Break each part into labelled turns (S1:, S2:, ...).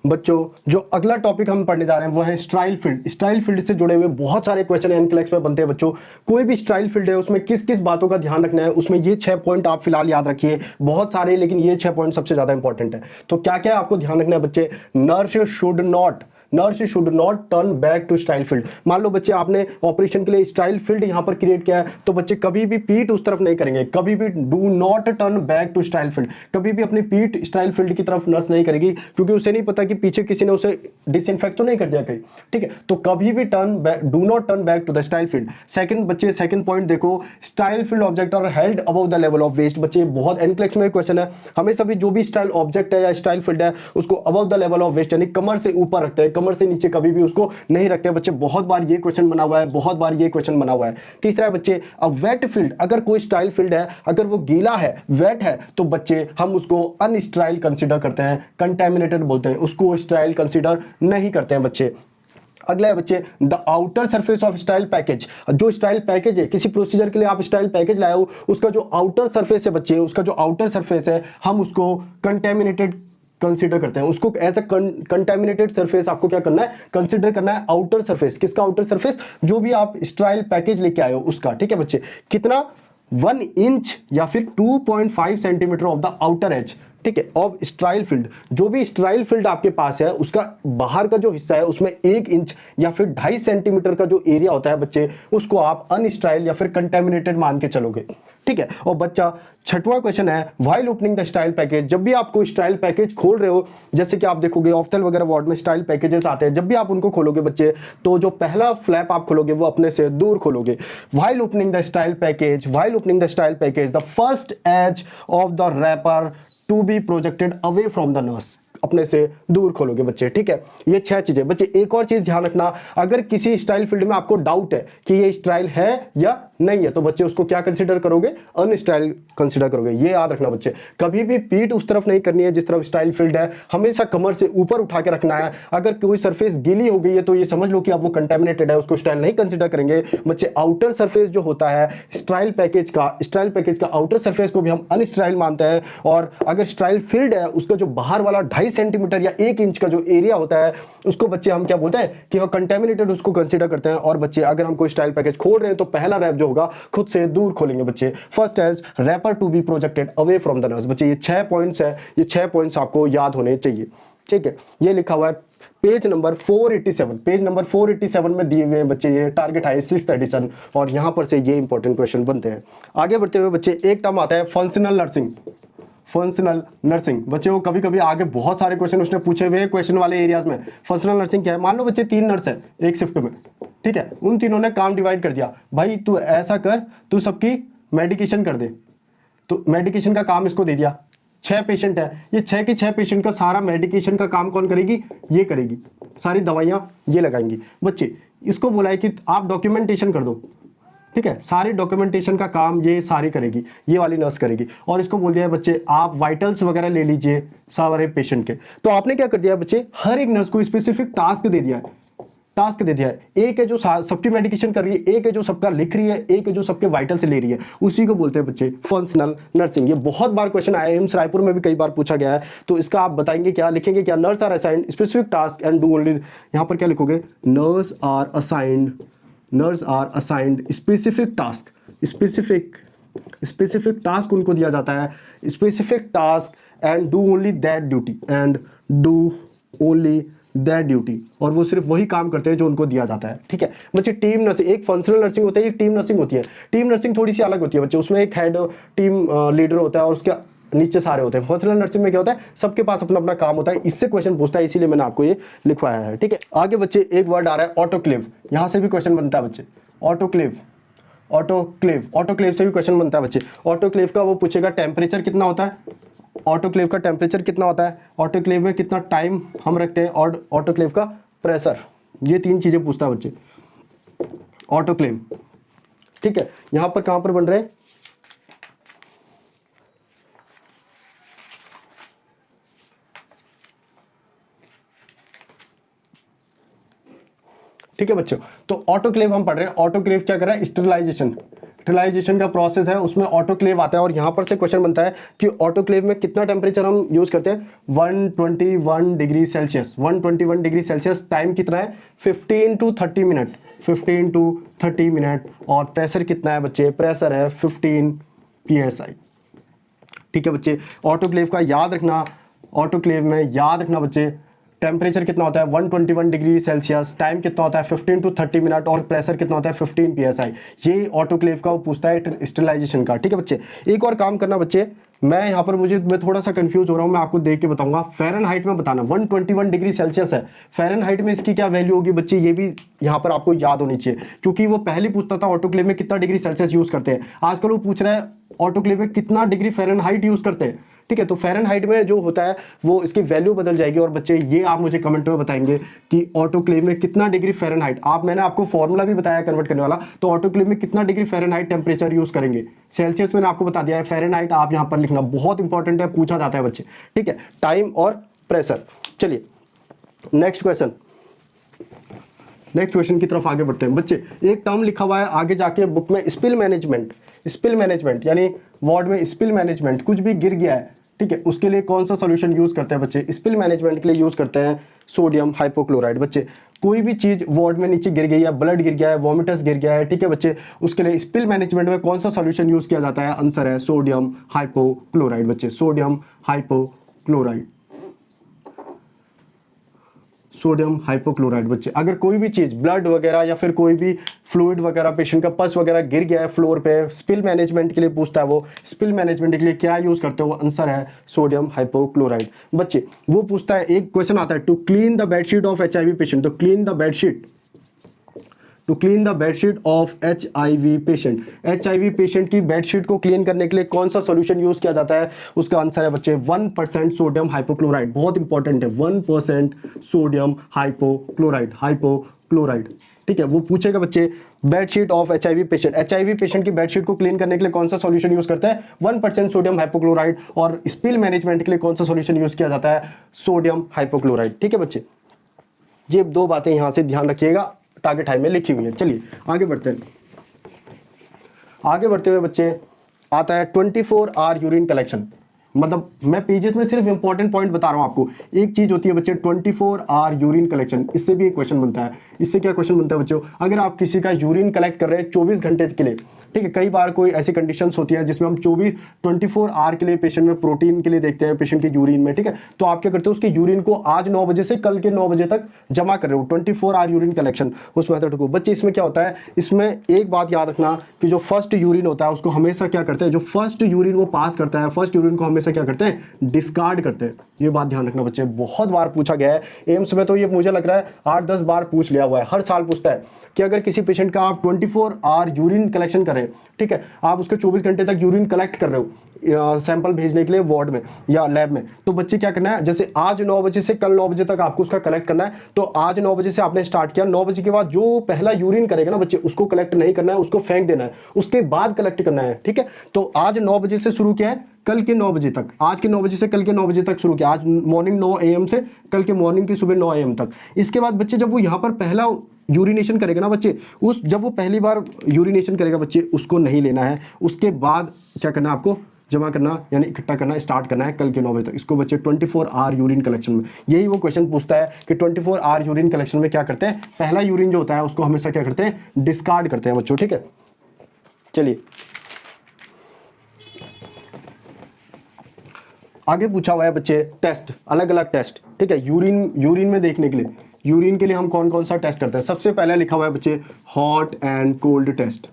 S1: बच्चों जो अगला टॉपिक हम पढ़ने जा रहे हैं वो है स्टाइल फील्ड। स्टाइल फील्ड से जुड़े हुए बहुत सारे क्वेश्चन एनक्लेक्स में बनते हैं बच्चों। कोई भी स्टाइल फील्ड है उसमें किस किस बातों का ध्यान रखना है, उसमें ये 6 पॉइंट आप फिलहाल याद रखिए। बहुत सारे, लेकिन ये 6 पॉइंट सबसे ज्यादा इंपॉर्टेंट है। तो क्या क्या आपको ध्यान रखना है बच्चे? Nurse should not turn back to sterile field. मान लो बच्चे आपने ऑपरेशन के लिए स्टाइल फील्ड यहां पर क्रिएट किया है, तो बच्चे कभी भी पीठ उस तरफ नहीं करेंगे, कभी भी do not turn back to sterile field. कभी भी अपनी पीठ स्टाइल फील्ड की तरफ नर्स नहीं करेगी, क्योंकि उसे नहीं पता कि पीछे किसी ने उसे डिसइंफेक्ट तो नहीं कर दिया कहीं। ठीक है, तो कभी भी turn back, do not turn back to the sterile field. Second बच्चे, सेकंड पॉइंट देखो, sterile field object are held above the level of waist. बच्चे बहुत एनक्लेक्स में क्वेश्चन है, हमेशा भी जो भी स्टाइल ऑब्जेक्ट है या स्टाइल फील्ड है उसको above the level of waist यानी कमर से ऊपर रखते हैं, कमर से नीचे कभी भी उसको नहीं रखते हैं। बच्चे बहुत बार ये क्वेश्चन बना हुआ है, बहुत बार ये क्वेश्चन बना हुआ है। तीसरा है बच्चे, अ वेट फील्ड, अगर कोई स्टाइल फील्ड है, अगर वो गीला है, वेट है, तो बच्चे हम उसको अनस्टाइल कंसीडर करते हैं, कंटेमिनेटेड बोलते हैं, उसको स्टाइल कंसीडर नहीं करते हैं बच्चे। अगला है बच्चे, the outer surface of style package. जो स्टाइल पैकेज है, किसी प्रोसीजर के लिए आप स्टाइल पैकेज लाए हो, उसका जो आउटर सरफेस है बच्चे, उसका जो आउटर सरफेस है, हम उसको कंटेमिनेटेड कंसीडर करते हैं। उसको एज अ कंटेमिनेटेड सरफेस आपको क्या करना है? कंसीडर करना है आउटर सरफेस। किसका आउटर सरफेस? जो भी आप स्टाइल पैकेज लेके आए हो उसका। ठीक है बच्चे, कितना? 1 इंच या फिर 2.5 centimetre of the outer as. ठीक है, ऑफ स्टाइल फील्ड। जो भी स्टाइल फील्ड आपके पास है उसका बाहर का जो हिस्सा है उसमें 1 इंच या फिर 2.5 सेंटीमीटर का जो एरिया होता है बच्चे, उसको आप अनस्टाइल या फिर कंटेमिनेटेड मान के चलोगे। ठीक है, और बच्चा छठवां क्वेश्चन है, while opening the sterile package. जब भी आपको स्टाइल पैकेज खोल रहे हो, जैसे कि आप देखोगे ऑफ्थल वगैरह वार्ड में स्टाइल पैकेजेस आते हैं, जब भी आप उनको खोलोगे बच्चे, तो जो पहला फ्लैप आप खोलोगे वो अपने से दूर खोलोगे। While opening the sterile package, while opening the sterile package, the first edge of the wrapper to be projected away from the nurse. अपने से दूर खोलोगे बच्चे। ठीक है, ये 6 चीजें। बच्चे एक और चीज ध्यान रखना, अगर किसी स्टाइल फील्ड में आपको डाउट है कि ये स्टाइल है या नहीं है, तो बच्चे उसको क्या कंसीडर करोगे? अनस्टाइल कंसीडर करोगे। ये याद रखना बच्चे, कभी भी पीठ उस तरफ नहीं करनी है जिस तरफ स्टाइल फील्ड है, हमेशा कमर से ऊपर उठा के रखना है। अगर कोई सरफेस गीली हो गई है तो ये समझ लो कि अब वो कंटेमिनेटेड है, उसको स्टाइल नहीं कंसीडर करेंगे बच्चे। आउटर सरफेस जो होता है स्टाइल पैकेज का आउटर सरफेस को भी हम अनस्टाइल मानते हैं। और अगर स्टाइल फील्ड है, उसका जो बाहर वाला 2.5 सेंटीमीटर या 1 इंच का जो एरिया होता है, उसको बच्चे हम क्या बोलते हैं कि कंटेमिनेटेड उसको कंसीडर करते हैं। और बच्चे अगर हम कोई स्टाइल पैकेज खोल रहे हैं तो पहला रैप जो होगा खुद से दूर खोलेंगे बच्चे। First edge wrapper to be projected away from the nurse. बच्चे ये 6 पॉइंट्स है, ये 6 पॉइंट्स आपको याद होने चाहिए। ठीक है, ये लिखा हुआ है पेज नंबर 487। पेज नंबर 487 में दिए हुए हैं बच्चे, ये टारगेट है 6th एडिशन, और यहां पर से ये इंपॉर्टेंट क्वेश्चन बनते हैं। आगे बढ़ते हुए बच्चे, एक टर्म आता है फंक्शनल नर्सिंग। फंक्शनल नर्सिंग बच्चे, वो कभी कभी आगे बहुत सारे क्वेश्चन उसने पूछे हुए हैं क्वेश्चन वाले एरियाज में। फंक्शनल नर्सिंग क्या है? मान लो बच्चे 3 नर्स है एक शिफ्ट में। ठीक है, उन तीनों ने काम डिवाइड कर दिया, भाई तू ऐसा कर, तू सबकी मेडिकेशन कर दे। तो मेडिकेशन का काम इसको दे दिया। 6 पेशेंट है, ये 6 के 6 पेशेंट का सारा मेडिकेशन का काम कौन करेगी? ये करेगी, सारी दवाइयां ये लगाएंगी। बच्चे इसको बोला है कि आप डॉक्यूमेंटेशन कर दो। ठीक है, सारी डॉक्यूमेंटेशन का काम ये सारी करेगी, ये वाली नर्स करेगी। और इसको बोल दिया है बच्चे आप वाइटल्स वगैरह ले लीजिए सारे पेशेंट के। तो आपने क्या कर दिया बच्चे, हर एक नर्स को स्पेसिफिक टास्क दे दिया है। टास्क दे दिया है, एक है जो सबकी मेडिकेशन कर रही है, एक है जो सबका लिख रही है, एक है जो सबके वाइटल से ले रही है। उसी को बोलते हैं बच्चे फंक्शनल नर्सिंग। ये बहुत बार क्वेश्चन आया है, एम्स रायपुर में भी कई बार पूछा गया है। तो इसका आप बताएंगे क्या, लिखेंगे क्या? Nurse are assigned specific task and do only. यहां पर क्या लिखोगे? Nurse are assigned specific task. Specific task उनको दिया जाता है, specific task and do only that duty, और वो सिर्फ वही काम करते हैं जो उनको दिया जाता है। ठीक है बच्चे, टीम नर्सिंग, एक फंक्शनल नर्सिंग होता है, एक टीम नर्सिंग होती है। टीम नर्सिंग थोड़ी सी अलग होती है बच्चे, उसमें एक हेड टीम लीडर होता है और उसके नीचे सारे होते हैं। फंक्शनल नर्सिंग में क्या होता है, सबके पास अपना अपना काम होता है। इससे क्वेश्चन पूछता है, इसीलिए मैंने आपको ये लिखवाया है। ठीक है, आगे बच्चे एक वर्ड आ रहा है ऑटोक्लेव। यहां से भी क्वेश्चन बनता है बच्चे, ऑटोक्लेव से भी क्वेश्चन बनता है बच्चे। ऑटोक्लेव का वो पूछेगा टेम्परेचर कितना होता है, ऑटोक्लेव का टेम्परेचर कितना होता है, ऑटोक्लेव में कितना टाइम हम रखते हैं, और ऑटोक्लेव का प्रेशर। ये 3 चीजें पूछता है बच्चे ऑटोक्लेव। ठीक है, यहां पर कहां पर बन रहे हैं? ठीक है बच्चों, तो ऑटोक्लेव हम पढ़ रहे हैं। ऑटोक्लेव क्या कर रहा है? स्टरलाइजेशन, स्टरलाइजेशन का प्रोसेस है उसमें ऑटोक्लेव आता है, और यहाँ पर से क्वेश्चन बनता है कि ऑटोक्लेव में कितना टेम्परेचर हम यूज़ करते हैं, 121 degree Celsius. 121 degree Celsius, time कितना है 15 to 30 मिनट, 15 to 30 मिनट। और प्रेशर कितना है बच्चे, प्रेशर है 15 psi। ठीक है बच्चे, ऑटोक्लेव का याद रखना, ऑटोक्लेव में याद रखना बच्चे टेम्परेचर कितना होता है 121 डिग्री सेल्सियस, टाइम कितना होता है 15 to 30 मिनट, और प्रेशर कितना होता है 15 psi। ये ऑटोक्लेव का वो पूछता है स्टरलाइजेशन का। ठीक है बच्चे, एक और काम करना बच्चे, मैं यहाँ पर मैं थोड़ा सा कंफ्यूज हो रहा हूँ, मैं आपको देख के बताऊंगा। फ़ारेनहाइट में बताना, 121 डिग्री सेल्सियस है, फ़ारेनहाइट में इसकी क्या वैल्यू होगी बच्चे, ये भी यहाँ पर आपको याद होनी चाहिए, क्योंकि वो पहले पूछता था ऑटोक्लेव में कितना डिग्री सेल्सियस यूज़ करते हैं, आजकल वो पूछ रहा है ऑटोक्लेव में कितना डिग्री फ़ारेनहाइट यूज़ करते हैं। ठीक है, तो फ़ारेनहाइट में जो होता है वो इसकी वैल्यू बदल जाएगी। और बच्चे ये आप मुझे कमेंट में बताएंगे कि ऑटोक्लेव में कितना डिग्री फ़ारेनहाइट, मैंने आपको फॉर्मूला भी बताया कन्वर्ट करने वाला, तो ऑटोक्लेव में कितना डिग्री फ़ारेनहाइट टेम्परेचर यूज़ करेंगे। सेल्सियस मैंने आपको बता दिया है, फ़ारेनहाइट आप यहाँ पर लिखना, बहुत इंपॉर्टेंट है, पूछा जाता है बच्चे। ठीक है, टाइम और प्रेशर। चलिए नेक्स्ट क्वेश्चन, नेक्स्ट क्वेश्चन की तरफ आगे बढ़ते हैं बच्चे। एक टर्म लिखा हुआ है आगे जाके बुक में, स्पिल मैनेजमेंट। स्पिल मैनेजमेंट यानी वार्ड में स्पिल मैनेजमेंट, कुछ भी गिर गया है, ठीक है, उसके लिए कौन सा सॉल्यूशन यूज़ करते हैं बच्चे, स्पिल मैनेजमेंट के लिए यूज़ करते हैं सोडियम हाइपोक्लोराइड। बच्चे कोई भी चीज़ वार्ड में नीचे गिर गई है, ब्लड गिर गया है, वॉमिटस गिर गया है, ठीक है बच्चे, उसके लिए स्पिल मैनेजमेंट में कौन सा सॉल्यूशन यूज़ किया जाता है, आंसर है सोडियम हाइपोक्लोराइड। बच्चे सोडियम हाइपोक्लोराइड, सोडियम हाइपोक्लोराइड। बच्चे अगर कोई भी चीज़ ब्लड वगैरह या फिर कोई भी फ्लूइड वगैरह, पेशेंट का पस वगैरह गिर गया है फ्लोर पे, स्पिल मैनेजमेंट के लिए पूछता है वो, स्पिल मैनेजमेंट के लिए क्या यूज़ करते हो, आंसर है सोडियम हाइपोक्लोराइड। बच्चे वो पूछता है, एक क्वेश्चन आता है, to clean the bedsheet of HIV patient, तो clean the bedsheet, to clean the bedsheet of HIV patient, HIV patient की बेडशीट को क्लीन करने के लिए कौन सा सॉल्यूशन यूज़ किया जाता है, उसका आंसर है बच्चे 1% सोडियम हाइपोक्लोराइड। बहुत इंपॉर्टेंट है, 1% सोडियम हाइपोक्लोराइड, हाइपोक्लोराइड। ठीक है, वो पूछेगा बच्चे bedsheet of HIV patient, HIV patient की बेडशीट को क्लीन करने के लिए कौन सा सॉल्यूशन यूज़ करते हैं, 1% सोडियम हाइपोक्लोराइड। और स्पिल मैनेजमेंट के लिए कौन सा सॉल्यूशन यूज़ किया जाता है, सोडियम हाइपोक्लोराइड। ठीक है बच्चे, ये दो बातें यहाँ से ध्यान रखिएगा, टारगेट टाइम में लिखी हुई है। चलिए आगे बढ़ते हैं, आगे बढ़ते हुए बच्चे आता है 24 आवर यूरिन कलेक्शन। मतलब मैं पेजेस में सिर्फ इंपॉर्टेंट पॉइंट बता रहा हूं आपको। एक चीज होती है बच्चे 24 आवर यूरिन कलेक्शन, इससे भी एक क्वेश्चन बनता है। इससे क्या क्वेश्चन बनता है बच्चों, अगर आप किसी का यूरिन कलेक्ट कर रहे हैं 24 घंटे के लिए, ठीक है, कई बार कोई ऐसी कंडीशंस होती है जिसमें हम 24 आवर के लिए पेशेंट में प्रोटीन के लिए देखते हैं पेशेंट के यूरिन में, ठीक है, तो आप क्या करते हो, उसके यूरिन को आज 9 बजे से कल के 9 बजे तक जमा कर रहे हो, 24 आवर यूरिन कलेक्शन उस मेथड को। बच्चे इसमें क्या होता है, इसमें एक बात याद रखना कि जो फर्स्ट यूरिन होता है उसको हमेशा क्या करते हैं, जो फर्स्ट यूरिन वो पास करता है, फर्स्ट यूरिन को हमेशा क्या करते हैं, डिस्कार्ड करते हैं। ये बात ध्यान रखना बच्चे, बहुत बार पूछा गया है एम्स में, तो ये मुझे लग रहा है 8-10 बार पूछ लिया हुआ है, हर साल पूछता है कि अगर किसी पेशेंट का आप 24 आवर यूरिन कलेक्शन करें, ठीक है, आप उसके 24 घंटे तक यूरिन कलेक्ट कर रहे हो सैंपल भेजने के लिए वार्ड में या लैब में, तो बच्चे क्या करना है, जैसे आज 9 बजे से कल 9 बजे तक आपको उसका कलेक्ट करना है, तो आज 9 बजे से आपने स्टार्ट किया, 9 बजे के बाद जो पहला यूरिन करेगा ना बच्चे, उसको कलेक्ट नहीं करना है, उसको फेंक देना है, उसके बाद कलेक्ट करना है। ठीक है, तो आज 9 बजे से शुरू किया है, कल के 9 बजे तक, आज के 9 बजे से कल के 9 बजे तक शुरू किया, आज मॉर्निंग 9 AM से कल के मॉर्निंग की सुबह 9 AM तक। इसके बाद बच्चे जब वो यहाँ पर पहला यूरिनेशन करेगा ना बच्चे, जब वो पहली बार यूरिनेशन करेगा बच्चे, उसको नहीं लेना है, उसके बाद क्या करना है, आपको जमा करना यानी इकट्ठा करना स्टार्ट करना है कल के 9 बजे तक। इसको बच्चे 24 आवर यूरिन कलेक्शन में, यही वो क्वेश्चन पूछता है कि 24 आवर यूरिन कलेक्शन में क्या करते हैं, पहला यूरिन जो होता है उसको हमेशा क्या करते हैं, डिस्कार्ड करते हैं बच्चों। ठीक है, चलिए आगे पूछा हुआ है बच्चे टेस्ट, अलग अलग टेस्ट, ठीक है, यूरिन में देखने के लिए, यूरिन के लिए हम कौन कौन सा टेस्ट करते हैं। सबसे पहले लिखा हुआ है बच्चे hot and cold test,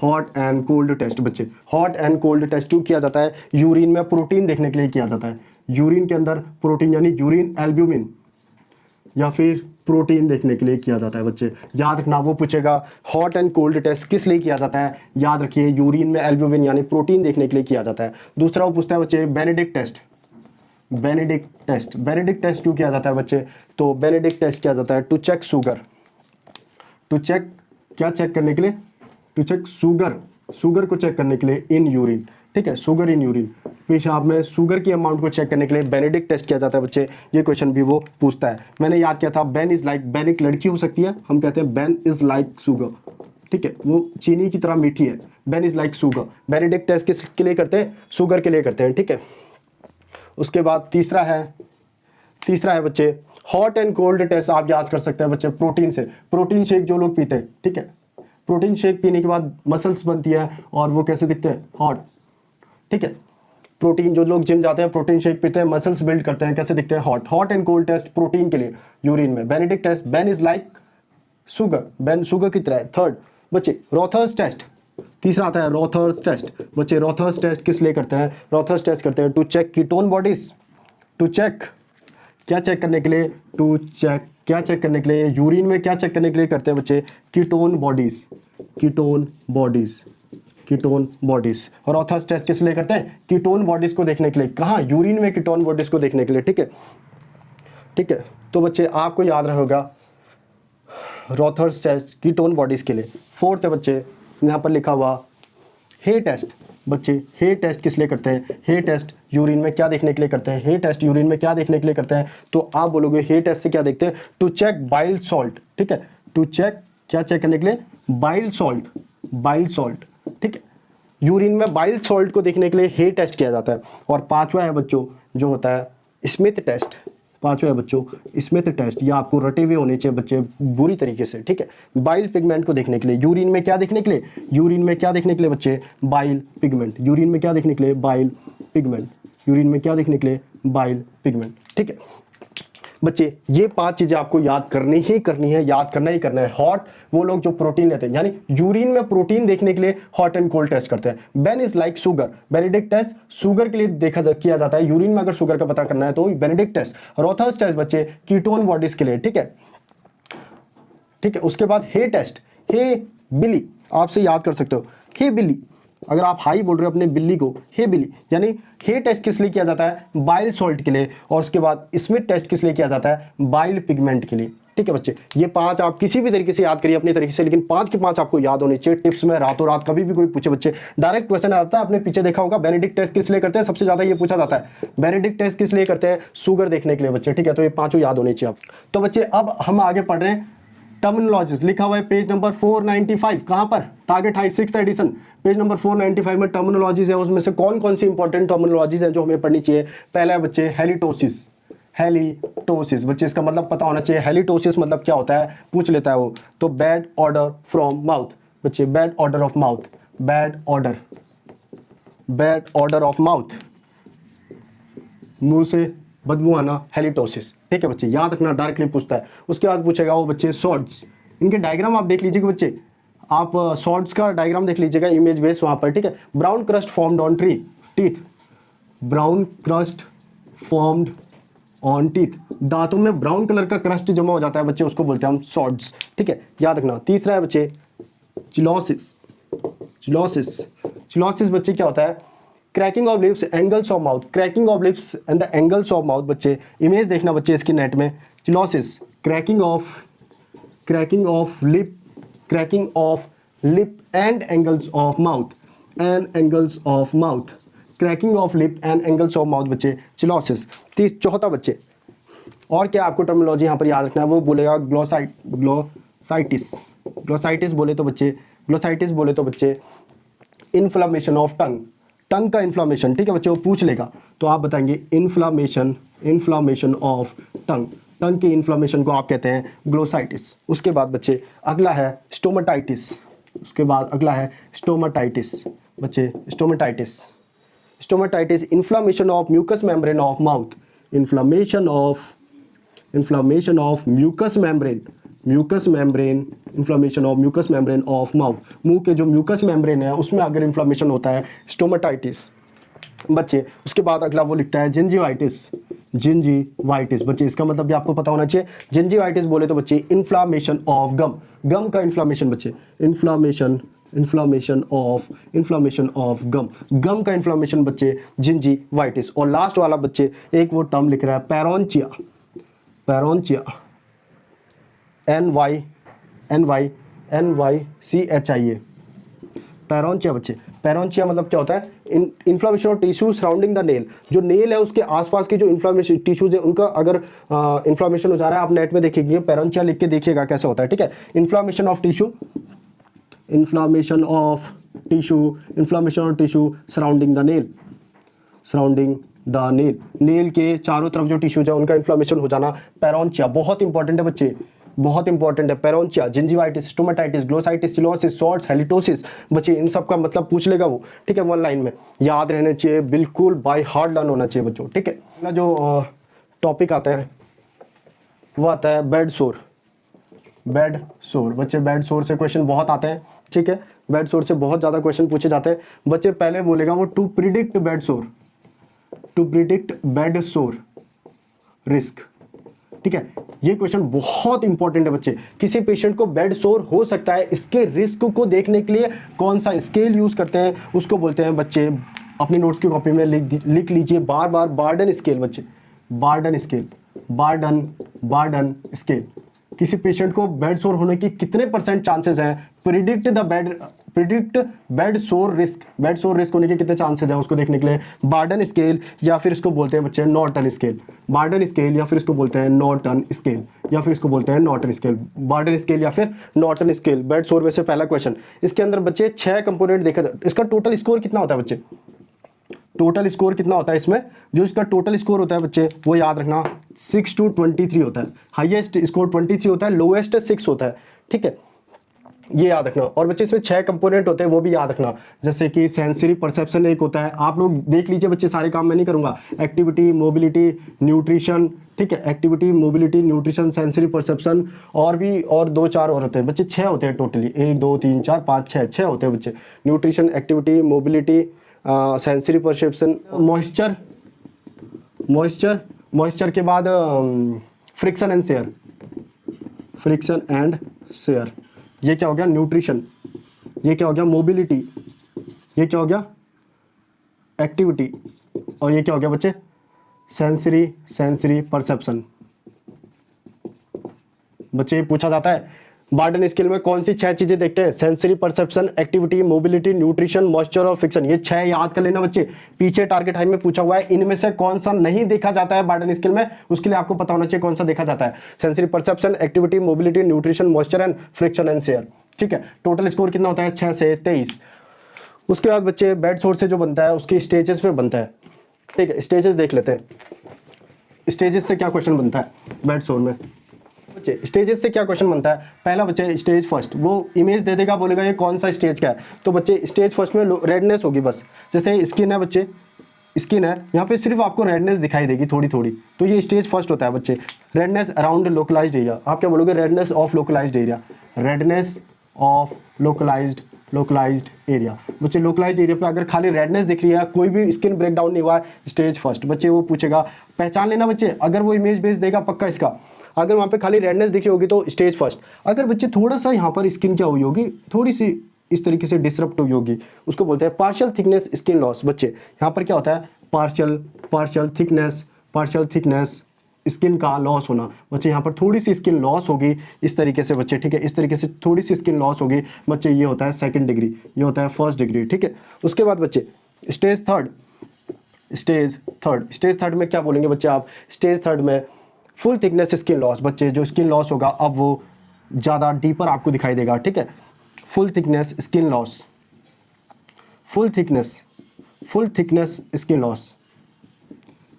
S1: hot and cold test. बच्चे हॉट एंड कोल्ड टेस्ट क्यों किया जाता है, यूरिन में प्रोटीन देखने के लिए किया जाता है, यूरिन के अंदर प्रोटीन यानी यूरिन एल्ब्यूमिन या फिर प्रोटीन देखने के लिए किया जाता है। बच्चे याद रखना, वो पूछेगा हॉट एंड कोल्ड टेस्ट किस लिए किया जाता है, याद रखिए यूरिन में एल्ब्यूमिन यानी प्रोटीन देखने के लिए किया जाता है। दूसरा वो पूछता है बच्चे Benedict test, Benedict test, Benedict test क्यों किया जाता है बच्चे, तो बेनेडिक्ट टेस्ट किया जाता है to check sugar, to check क्या चेक करने के लिए, टू चेक शुगर, शुगर को चेक करने के लिए इन यूरिन, ठीक है, शुगर इन यूरिन, पेशाब में शुगर की अमाउंट को चेक करने के लिए बेनेडिक्ट टेस्ट किया जाता है बच्चे। ये क्वेश्चन भी वो पूछता है, मैंने याद किया था बेन इज लाइक, बेन एक लड़की हो सकती है, हम कहते हैं बेन इज लाइक शुगर, ठीक है, वो चीनी की तरह मीठी है, Ben is like sugar. Benedict test किसके लिए करते हैं? शुगर के लिए करते हैं, ठीक है। उसके बाद तीसरा है बच्चे हॉट एंड कोल्ड टेस्ट। आप याद कर सकते हैं बच्चे प्रोटीन से, प्रोटीन शेक जो लोग पीते हैं, ठीक है, प्रोटीन शेक पीने के बाद मसल्स बनती है और वो कैसे दिखते हैं? हॉट, ठीक है। प्रोटीन जो लोग जिम जाते हैं प्रोटीन शेक पीते हैं, मसल्स बिल्ड करते हैं, कैसे दिखते हैं? Hot. Hot and cold test protein के लिए यूरिन में। Benedict test Ben is like sugar, Ben sugar की तरह है। थर्ड बच्चे रोथर्स टेस्ट, तीसरा आता है रोथर्स टेस्ट। बच्चे रोथर्स टेस्ट किस लिए करते हैं? रोथर्स टेस्ट करते हैं to check ketone bodies, to check क्या चेक करने के लिए? टू चेक क्या चेक करने के लिए? यूरिन में क्या चेक करने के लिए करते हैं बच्चे? Ketone bodies, ketone bodies, ketone bodies. और रोथर्स टेस्ट किस लिए करते हैं? कीटोन बॉडीज को देखने के लिए। कहाँ? यूरिन में कीटोन बॉडीज को देखने के लिए, ठीक है, ठीक है। तो बच्चे आपको याद रहेगा रोथर्स टेस्ट कीटोन बॉडीज के लिए। फोर्थ है बच्चे यहाँ पर लिखा हुआ हे टेस्ट। बच्चे हे टेस्ट किस लिए करते हैं? हे टेस्ट यूरिन में क्या देखने के लिए करते हैं? हे टेस्ट यूरिन में क्या देखने के लिए करते हैं? तो आप बोलोगे हे टेस्ट से क्या देखते हैं? टू चेक बाइल सॉल्ट, ठीक है, टू चेक क्या चेक करने के लिए? बाइल सॉल्ट, बाइल सॉल्ट, ठीक है। यूरिन में बाइल सॉल्ट को देखने के लिए हे टेस्ट किया जाता है। और पांचवा है बच्चों जो होता है स्मिथ टेस्ट। पांचवा है बच्चों स्मिथ टेस्ट। ये आपको रटे हुए होने चाहिए बच्चे बुरी तरीके से, ठीक है। बाइल पिगमेंट को देखने के लिए। यूरिन में क्या देखने के लिए? यूरिन में क्या देखने के लिए बच्चे? Bile pigment. यूरिन में क्या देखने के लिए? Bile pigment. यूरिन में क्या देखने के लिए? बाइल पिगमेंट, ठीक है। बच्चे ये 5 चीजें आपको याद करनी ही करनी है, याद करना ही करना है। हॉट वो लोग जो प्रोटीन लेते हैं, यानी यूरिन में प्रोटीन देखने के लिए हॉट एंड कोल्ड टेस्ट करते हैं। Ben is like sugar, Benedict test sugar के लिए किया जाता है। यूरिन में अगर शुगर का पता करना है तो बेनेडिक्ट टेस्ट। रोथर्स टेस्ट बच्चे कीटोन बॉडीज के लिए, ठीक है, ठीक है। उसके बाद हे टेस्ट, हे बिली, आपसे याद कर सकते हो हे बिली। अगर आप हाई बोल रहे हो अपने बिल्ली को, हे बिल्ली, यानी हे टेस्ट किस लिए किया जाता है? बाइल सॉल्ट के लिए। और उसके बाद स्मिथ टेस्ट किस लिए किया जाता है? बाइल पिगमेंट के लिए, ठीक है बच्चे। ये 5 आप किसी भी तरीके से याद करिए अपने तरीके से, लेकिन 5 के 5 आपको याद होने चाहिए। टिप्स में रातों रात कभी भी कोई पूछे बच्चे, डायरेक्ट क्वेश्चन आता है, आपने पीछे देखा होगा बेनेडिक्ट टेस्ट किस लिए करते हैं? सबसे ज्यादा ये पूछा जाता है। बेनेडिक्ट टेस्ट किस लिए करते हैं? शुगर देखने के लिए बच्चे, ठीक है। तो ये 5 याद होने चाहिए आप। तो बच्चे अब हम आगे पढ़ रहे हैं टर्मिनोलॉजीज। लिखा हुआ है पेज नंबर 495। कहां पर? Target high 6th edition, page number 495 में टर्मिनोलॉजीज है। उसमें से कौन कौन सी इंपॉर्टेंट टर्मिनोलॉजीज हैं जो हमें पढ़नी चाहिए? पहला है बच्चे हेलिटोसिस। हेलिटोसिस बच्चे इसका मतलब पता होना चाहिए। हेलिटोसिस मतलब क्या होता है? पूछ लेता है वो। तो बैड ऑर्डर फ्रॉम माउथ बच्चे, bad order of mouth, bad order, bad order of mouth, मुंह से बदबू आना, हेलिटोसिस, ठीक है बच्चे। याद रखना, डायरेक्टली पूछता है। उसके बाद पूछेगा वो बच्चे सॉर्ट्स। इनके डायग्राम आप देख लीजिएगा बच्चे, आप सॉर्ट्स का डायग्राम देख लीजिएगा, इमेज बेस वहां पर, ठीक है। Brown crust formed on tree teeth, brown crust formed on teeth, दांतों में ब्राउन कलर का क्रस्ट जमा हो जाता है बच्चे, उसको बोलते हैं हम सॉर्ट्स, ठीक है, याद रखना। तीसरा है बच्चे चिलोसिस। चिलोसिस, चिलोसिस बच्चे क्या होता है? Cracking of lips, angles of mouth, cracking of lips and the angles of mouth बच्चे। इमेज देखना बच्चे इसकी नेट में। Cheilosis, cracking of lip and angles of mouth, and angles of mouth, cracking of lip and angles of mouth बच्चे, cheilosis. चौथा बच्चे और क्या आपको टर्मिनोलॉजी यहाँ पर याद रखना है? वो बोलेगा ग्लोसाइटिस। ग्लोसाइटिस बोले तो बच्चे इन्फ्लामेशन ऑफ टंग, टंग का इन्फ्लामेशन, ठीक है बच्चे, वो पूछ लेगा तो आप बताएंगे इन्फ्लामेशन ऑफ टंग, टंग की इन्फ्लामेशन को आप कहते हैं ग्लोसाइटिस। उसके बाद बच्चे अगला है स्टोमेटाइटिस। बच्चे stomatitis inflammation of mucous membrane of mouth, inflammation of mucous membrane, inflammation of mucous membrane of mouth, मुंह के जो म्यूकस मेम्ब्रेन है उसमें अगर इन्फ्लामेशन होता है, स्टोमेटाइटिस बच्चे। उसके बाद अगला वो लिखता है जिंजीवाइटिस बच्चे, इसका मतलब भी आपको पता होना चाहिए। जिंजीवाइटिस बोले तो बच्चे इन्फ्लामेशन ऑफ गम, गम का इन्फ्लामेशन बच्चे, इन्फ्लामेशन ऑफ गम, गम का इन्फ्लामेशन बच्चे जिंजीवाइटिस। और लास्ट वाला बच्चे एक वो टर्म लिख रहा है पैरोंचिया, NYCHIA, पैरोंचिया बच्चे। पैरोंचिया मतलब क्या होता है? Inflammation of tissue surrounding the nail, जो नेल है उसके आसपास के जो इन्फ्लामेशन टिश्यूज है उनका अगर इन्फ्लामेशन हो जा रहा है, आप नेट में देखिए पैरोंचिया लिख के देखिएगा कैसा होता है, ठीक है। Inflammation of tissue, inflammation of tissue, inflammation of tissue surrounding the nail, surrounding the nail, nail के चारों तरफ जो टिश्यूज है उनका इन्फ्लामेशन हो जाना। पेरोंचिया बहुत इंपॉर्टेंट है बच्चे, बहुत इंपॉर्टेंट है। Paronychia, gingivitis, stomatitis, glossitis, cheilosis, shorts, halitosis, बच्चे इन सब का मतलब पूछ लेगा वो, ठीक है, वन लाइन में याद रहने चाहिए, बिल्कुल बाय हार्ट लर्न होना चाहिए बच्चों, ठीक है ना। जो टॉपिक आता है वो आता है बेड सोर, बेड सोर, बच्चे बेड सोर से क्वेश्चन बहुत आते हैं, ठीक है, बेड सोर से बहुत ज़्यादा क्वेश्चन पूछे जाते हैं बच्चे। पहले बोलेगा वो to predict bed sore, to predict bed sore risk, ठीक है, ये क्वेश्चन बहुत इंपॉर्टेंट है बच्चे। किसी पेशेंट को बेड सोर हो सकता है, इसके रिस्क को देखने के लिए कौन सा स्केल यूज करते हैं उसको बोलते हैं बच्चे, अपनी नोट्स की कॉपी में लिख लीजिए बार बार, बार्डन स्केल बच्चे, बार्डन स्केल, बार्डन, बार्डन स्केल। किसी पेशेंट को बेड सोर होने की कितने % चांसेस हैं, predict the bed, predict bed sore risk, bed sore risk होने के कितने चांसेस हैं उसको देखने के लिए बार्डन स्केल, या फिर इसको बोलते हैं बच्चे नॉर्टन स्केल, बार्डन स्केल, या फिर इसको बोलते हैं नॉर्टन स्केल, या फिर इसको बोलते हैं नॉर्टन स्केल, बार्डन स्केल या फिर नॉर्टन स्केल। बेड सोर में से पहला क्वेश्चन, इसके अंदर बच्चे 6 कंपोनेंट देखा जाए, इसका टोटल स्कोर कितना होता है बच्चे, टोटल स्कोर कितना होता है इसमें, जो इसका टोटल स्कोर होता है बच्चे वो याद रखना 6 to 23 होता है, हाईएस्ट स्कोर 23 होता है, लोएस्ट 6 होता है, ठीक है, ये याद रखना। और बच्चे इसमें 6 कंपोनेंट होते हैं वो भी याद रखना, जैसे कि सेंसरी परसेप्शन एक होता है, आप लोग देख लीजिए बच्चे, सारे काम मैं नहीं करूंगा, एक्टिविटी, मोबिलिटी, न्यूट्रिशन, ठीक है, activity, mobility, nutrition, sensory perception, और भी और 2-4 और होते हैं बच्चे, 6 होते हैं टोटली, 1 2 3 4 5 6 होते हैं बच्चे, nutrition, activity, mobility, sensory perception, moisture, moisture, moisture के बाद friction and share, friction and share, ये क्या हो गया न्यूट्रिशन, ये क्या हो गया मोबिलिटी, ये क्या हो गया एक्टिविटी, और ये क्या हो गया बच्चे सेंसरी, सेंसरी परसेप्शन। बच्चे ये पूछा जाता है बार्डन स्केल में कौन सी 6 चीजें देखते हैं, sensory perception, activity, mobility, nutrition, moisture और फ्रिक्शन, ये 6 याद कर लेना बच्चे, पीछे टारगेट टाइम में पूछा हुआ है, इनमें से कौन सा नहीं देखा जाता है बार्डन स्केल में, उसके लिए आपको पता होना चाहिए कौन सा देखा जाता है, sensory perception, activity, mobility, nutrition, moisture and friction and share, ठीक है। टोटल स्कोर कितना होता है 6 से 23। उसके बाद बच्चे बेड सोर से जो बनता है उसके स्टेजेस पे बनता है, ठीक है, स्टेजेस देख लेते हैं, स्टेजेस से क्या क्वेश्चन बनता है बेड सोर में। बच्चे स्टेजेस से क्या क्वेश्चन बनता है, पहला बच्चे स्टेज फर्स्ट, वो इमेज दे देगा, बोलेगा ये कौन सा स्टेज का है, तो बच्चे स्टेज फर्स्ट में रेडनेस होगी बस, जैसे स्किन है बच्चे, स्किन है यहाँ पे सिर्फ आपको रेडनेस दिखाई देगी थोड़ी थोड़ी, तो ये स्टेज फर्स्ट होता है बच्चे। रेडनेस अराउंड लोकलाइज्ड एरिया, आप क्या बोलोगे redness of localized area, redness of localized area, बच्चे लोकलाइज्ड एरिया पे अगर खाली रेडनेस दिख रही है, कोई भी स्किन ब्रेकडाउन नहीं हुआ है, स्टेज फर्स्ट। बच्चे वो पूछेगा, पहचान लेना बच्चे, अगर वो इमेज बेस देगा पक्का इसका, अगर वहाँ पे खाली रेडनेस दिखी होगी तो स्टेज फर्स्ट। अगर बच्चे थोड़ा सा यहाँ पर स्किन क्या हुई होगी, थोड़ी सी इस तरीके से डिसरप्ट हुई होगी, उसको बोलते हैं पार्शियल थिकनेस स्किन लॉस। बच्चे यहाँ पर क्या होता है पार्शियल थिकनेस स्किन का लॉस होना, बच्चे यहाँ पर थोड़ी सी स्किन लॉस होगी इस तरीके से बच्चे, ठीक है, इस तरीके से थोड़ी सी स्किन लॉस होगी बच्चे, ये होता है 2nd डिग्री, ये होता है 1st डिग्री, ठीक है। उसके बाद बच्चे स्टेज थर्ड में क्या बोलेंगे बच्चे आप, स्टेज थर्ड में फुल थिकनेस स्किन लॉस, बच्चे जो स्किन लॉस होगा अब वो ज़्यादा डीपर आपको दिखाई देगा, ठीक है, full thickness skin loss, full thickness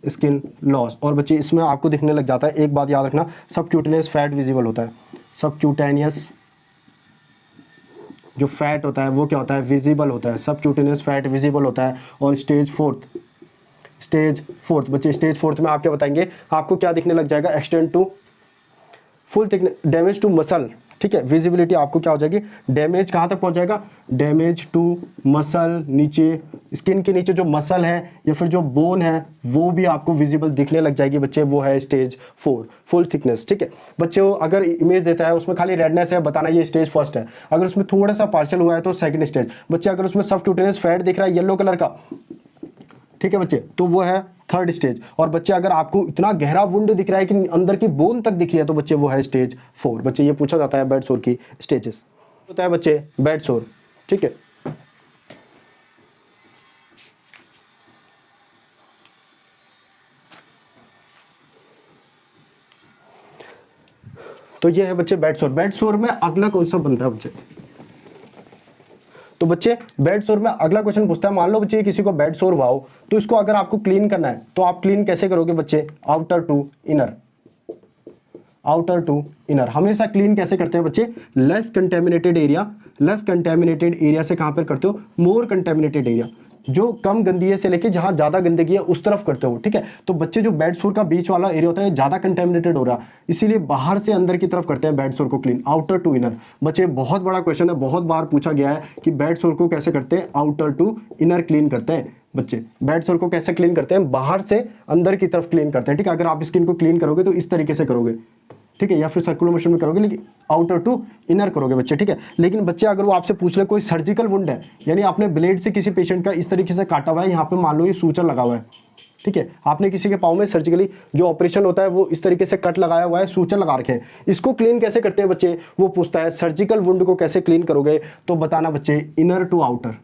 S1: skin loss. और बच्चे इसमें आपको दिखने लग जाता है, एक बात याद रखना, सबक्यूटेनियस फैट विजिबल होता है, सबक्यूटेनियस जो फैट होता है वो क्या होता है विजिबल होता है, सबक्यूटेनियस फैट विजिबल होता है। और स्टेज फोर्थ बच्चे, स्टेज फोर्थ में आप क्या बताएंगे, आपको क्या दिखने लग जाएगा, extend to full thickness, damage to muscle, ठीक है, विजिबिलिटी आपको क्या हो जाएगी, डैमेज कहाँ तक पहुँच जाएगा, डैमेज टू मसल, नीचे स्किन के नीचे जो मसल है या फिर जो बोन है वो भी आपको विजिबल दिखने लग जाएगी बच्चे, वो है स्टेज 4 फुल थिकनेस, ठीक है। बच्चे वो अगर इमेज देता है उसमें खाली रेडनेस है, बताना ये स्टेज फर्स्ट है, अगर उसमें थोड़ा सा पार्शियल हुआ है तो 2nd स्टेज। बच्चे अगर उसमें सबक्यूटेनियस फैट दिख रहा है येलो कलर का, ठीक है बच्चे, तो वो है 3rd स्टेज। और बच्चे अगर आपको इतना गहरा वुंड दिख रहा है कि अंदर की बोन तक दिख रही है तो बच्चे वो है स्टेज 4। बच्चे ये पूछा जाता है बेड सोर की स्टेजेस, होता है बच्चे बेड सोर, ठीक है। तो ये है बच्चे बेड सोर। बेड सोर में अगला कौन सा बनता है बच्चे, तो तो बच्चे बेड सोर में अगला क्वेश्चन पूछता है, मान लो बच्चे किसी को बेड सोर हुआ हो तो इसको अगर आपको क्लीन करना है तो आप क्लीन कैसे करोगे बच्चे? Outer to inner, outer to inner. हमेशा क्लीन कैसे करते हैं बच्चे? Less contaminated area, less contaminated area से कहां पर करते हो? मोर कंटेमिनेटेड एरिया, जो कम गंदगी है से लेके जहां ज्यादा गंदगी है उस तरफ करते हो, ठीक है। तो बच्चे जो बेड सोर का बीच वाला एरिया होता है ज्यादा कंटेमिनेटेड हो रहा, इसीलिए बाहर से अंदर की तरफ करते हैं बेड सोर को क्लीन, आउटर टू इनर। बच्चे बहुत बड़ा क्वेश्चन है, बहुत बार पूछा गया है कि बेड सोर को कैसे करते हैं? आउटर टू इनर क्लीन करते हैं। बच्चे बेड सोर को कैसे क्लीन करते हैं? बाहर से अंदर की तरफ क्लीन करते हैं, ठीक है। अगर आप स्किन को क्लीन करोगे तो इस तरीके से करोगे, ठीक है, या फिर सर्कुलर मोशन में करोगे, लेकिन आउटर टू इनर करोगे बच्चे, ठीक है। लेकिन बच्चे अगर वो आपसे पूछ ले कोई सर्जिकल वुंड है, यानी आपने ब्लेड से किसी पेशेंट का इस तरीके से काटा हुआ है, यहाँ पे मान लो ये सूचर लगा हुआ है, ठीक है, आपने किसी के पाँव में सर्जिकली जो ऑपरेशन होता है वो इस तरीके से कट लगाया हुआ है, सूचर लगा रखे हैं, इसको क्लीन कैसे करते हैं बच्चे? वो पूछता है सर्जिकल वुंड को कैसे क्लीन करोगे? तो बताना बच्चे inner to outer,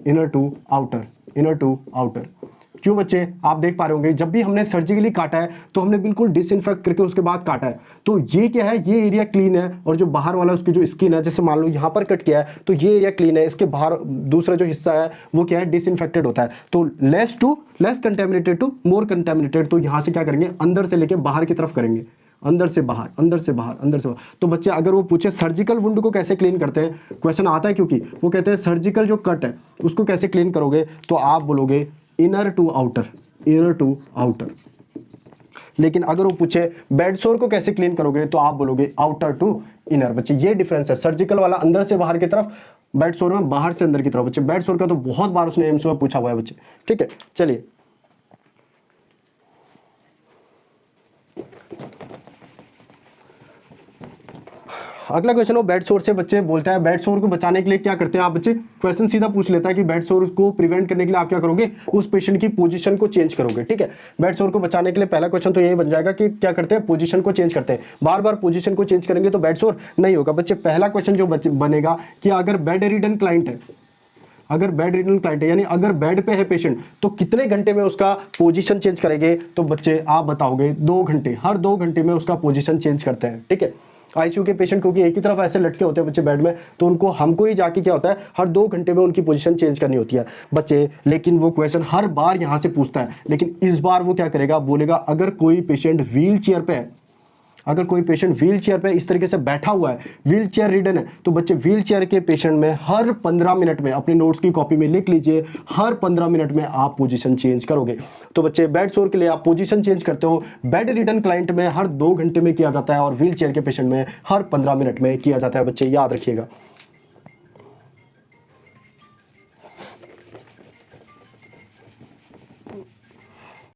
S1: inner to outer, inner to outer. क्यों बच्चे? आप देख पा रहे होंगे जब भी हमने सर्जिकली काटा है तो हमने बिल्कुल डिसइंफेक्ट करके उसके बाद काटा है, तो ये क्या है? ये एरिया क्लीन है, और जो बाहर वाला उसकी जो स्किन है, जैसे मान लो यहाँ पर कट किया है तो ये एरिया क्लीन है, इसके बाहर दूसरा जो हिस्सा है वो क्या है? डिसइंफेक्टेड होता है। तो less contaminated to more contaminated, तो यहाँ से क्या करेंगे? अंदर से लेके बाहर की तरफ करेंगे, अंदर से बाहर, अंदर से बाहर, अंदर से बाहर। तो बच्चे अगर वो पूछे सर्जिकल वुंड को कैसे क्लीन करते हैं, क्वेश्चन आता है क्योंकि वो कहते हैं सर्जिकल जो कट है उसको कैसे क्लीन करोगे, तो आप बोलोगे inner to outer, inner to outer. लेकिन अगर वो पूछे बेड सोर को कैसे क्लीन करोगे, तो आप बोलोगे आउटर टू इनर। बच्चे ये डिफरेंस है, सर्जिकल वाला अंदर से बाहर की तरफ, बेड सोर में बाहर से अंदर की तरफ। बच्चे बेड सोर का तो बहुत बार उसने एम्स में पूछा हुआ है बच्चे, ठीक है। चलिए अगला क्वेश्चन हो बेड सोर से। बच्चे बोलता है बेड सोर को बचाने के लिए क्या करते हैं आप? बच्चे क्वेश्चन सीधा पूछ लेता है कि बेड सोर को प्रिवेंट करने के लिए आप क्या करोगे? उस पेशेंट की पोजीशन को चेंज करोगे, ठीक है। बेड सोर को बचाने के लिए पहला क्वेश्चन तो यही बन जाएगा कि क्या करते हैं? पोजीशन को चेंज करते हैं। बार बार पोजीशन को चेंज करेंगे तो बेड सोर नहीं होगा। बच्चे पहला क्वेश्चन जो बनेगा कि अगर बेड रिडन क्लाइंट है, अगर बेड रिडन क्लाइंट है यानी अगर बेड पे है पेशेंट, तो कितने घंटे में उसका पोजीशन चेंज करेंगे? तो बच्चे आप बताओगे 2 घंटे, हर 2 घंटे में उसका पोजीशन चेंज करते हैं, ठीक है। आईसीयू के पेशेंट क्योंकि एक ही तरफ ऐसे लटके होते हैं बच्चे बेड में, तो उनको हमको ही जाके क्या होता है? हर 2 घंटे में उनकी पोजीशन चेंज करनी होती है बच्चे। लेकिन वो क्वेश्चन हर बार यहाँ से पूछता है, लेकिन इस बार वो क्या करेगा? बोलेगा अगर कोई पेशेंट व्हील चेयर पे है, अगर कोई पेशेंट व्हील चेयर पे इस तरीके से बैठा हुआ है, व्हील चेयर रिडन है, तो बच्चे व्हील चेयर के पेशेंट में हर 15 मिनट में, अपनी नोट्स की कॉपी में लिख लीजिए, हर 15 मिनट में आप पोजीशन चेंज करोगे। तो बच्चे बेड सोर के लिए आप पोजीशन चेंज करते हो, बेड रिडन क्लाइंट में हर 2 घंटे में किया जाता है और व्हील चेयर के पेशेंट में हर 15 मिनट में किया जाता है। बच्चे याद रखिएगा।